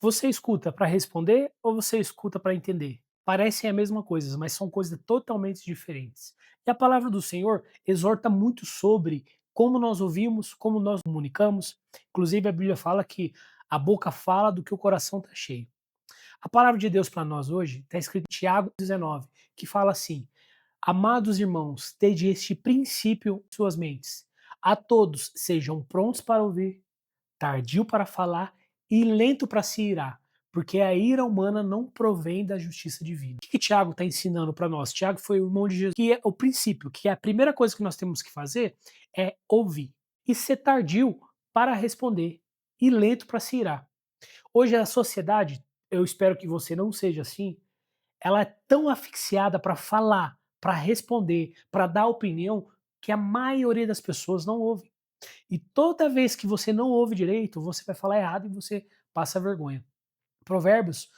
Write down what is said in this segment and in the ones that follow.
Você escuta para responder ou você escuta para entender? Parecem a mesma coisa, mas são coisas totalmente diferentes. E a palavra do Senhor exorta muito sobre como nós ouvimos, como nós comunicamos. Inclusive, a Bíblia fala que a boca fala do que o coração está cheio. A palavra de Deus para nós hoje está escrito em Tiago 19, que fala assim: Amados irmãos, tede este princípio em suas mentes. A todos sejam prontos para ouvir, tardio para falar e lento para se irar, porque a ira humana não provém da justiça divina. O que Tiago está ensinando para nós? Tiago foi o irmão de Jesus, que é o princípio, que é a primeira coisa que nós temos que fazer é ouvir e ser tardio para responder e lento para se irar. Hoje a sociedade, eu espero que você não seja assim, ela é tão asfixiada para falar, para responder, para dar opinião, que a maioria das pessoas não ouve. E toda vez que você não ouve direito, você vai falar errado e você passa vergonha. Provérbios,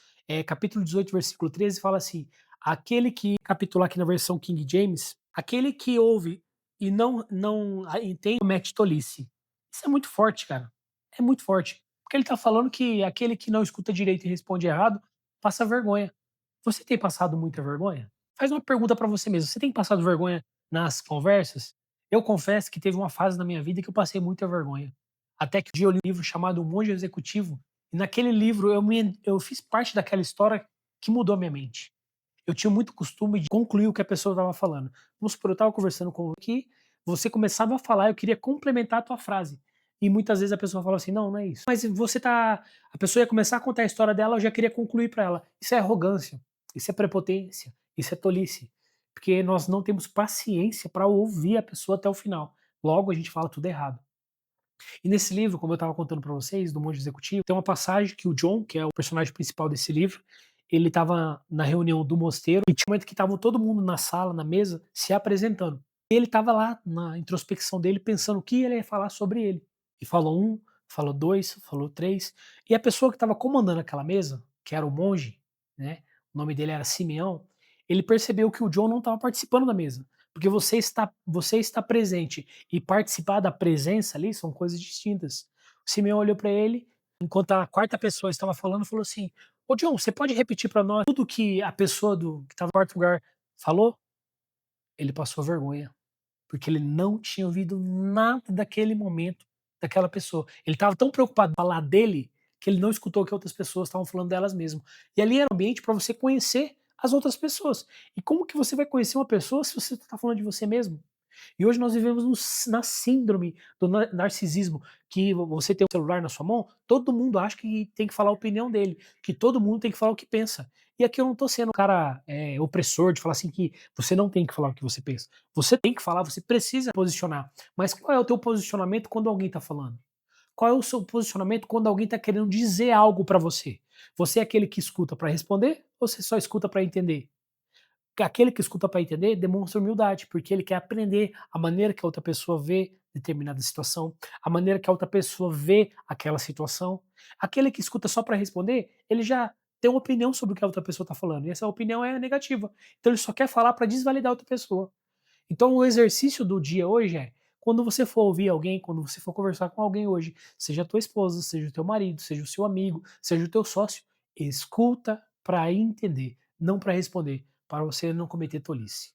capítulo 18, versículo 13, fala assim: aquele que, capítulo aqui na versão King James, aquele que ouve e não entende comete tolice. Isso é muito forte, cara. É muito forte. Porque ele está falando que aquele que não escuta direito e responde errado passa vergonha. Você tem passado muita vergonha? Faz uma pergunta para você mesmo. Você tem passado vergonha nas conversas? Eu confesso que teve uma fase na minha vida que eu passei muita vergonha. Até que um dia eu li um livro chamado O Monge Executivo, e naquele livro eu fiz parte daquela história que mudou a minha mente. Eu tinha muito costume de concluir o que a pessoa estava falando. Vamos supor, eu estava conversando com aqui, você começava a falar, eu queria complementar a tua frase. E muitas vezes a pessoa fala assim: "Não, não é isso". Mas você tá a pessoa ia começar a contar a história dela, eu já queria concluir para ela. Isso é arrogância, isso é prepotência, isso é tolice. Porque nós não temos paciência para ouvir a pessoa até o final. Logo a gente fala tudo errado. E nesse livro, como eu estava contando para vocês, do Monge Executivo, tem uma passagem que o John, que é o personagem principal desse livro, ele estava na reunião do mosteiro e tinha um momento que estava todo mundo na sala, na mesa, se apresentando. E ele estava lá na introspecção dele, pensando o que ele ia falar sobre ele. E falou um, falou dois, falou três. E a pessoa que estava comandando aquela mesa, que era o monge, né? O nome dele era Simeão. Ele percebeu que o John não estava participando da mesa. Porque você está presente e participar da presença ali são coisas distintas. O Simeão olhou para ele, enquanto a quarta pessoa estava falando, falou assim: "Ô John, você pode repetir para nós tudo que a pessoa que estava no quarto lugar falou?" Ele passou vergonha, porque ele não tinha ouvido nada daquele momento daquela pessoa. Ele estava tão preocupado em falar dele, que ele não escutou o que outras pessoas estavam falando delas mesmas. E ali era um ambiente para você conhecer as outras pessoas. E como que você vai conhecer uma pessoa se você está falando de você mesmo? E hoje nós vivemos na síndrome do narcisismo, que você tem um celular na sua mão, todo mundo acha que tem que falar a opinião dele, que todo mundo tem que falar o que pensa. E aqui eu não tô sendo um cara opressor de falar assim que você não tem que falar o que você pensa. Você tem que falar, você precisa posicionar. Mas qual é o teu posicionamento quando alguém tá falando? Qual é o seu posicionamento quando alguém tá querendo dizer algo pra você? Você é aquele que escuta pra responder ou você só escuta pra entender? Aquele que escuta para entender demonstra humildade, porque ele quer aprender a maneira que a outra pessoa vê determinada situação, a maneira que a outra pessoa vê aquela situação. Aquele que escuta só para responder, ele já tem uma opinião sobre o que a outra pessoa está falando, e essa opinião é negativa. Então ele só quer falar para desvalidar a outra pessoa. Então o exercício do dia hoje é, quando você for ouvir alguém, quando você for conversar com alguém hoje, seja a tua esposa, seja o teu marido, seja o seu amigo, seja o teu sócio, escuta para entender, não para responder, para você não cometer tolice.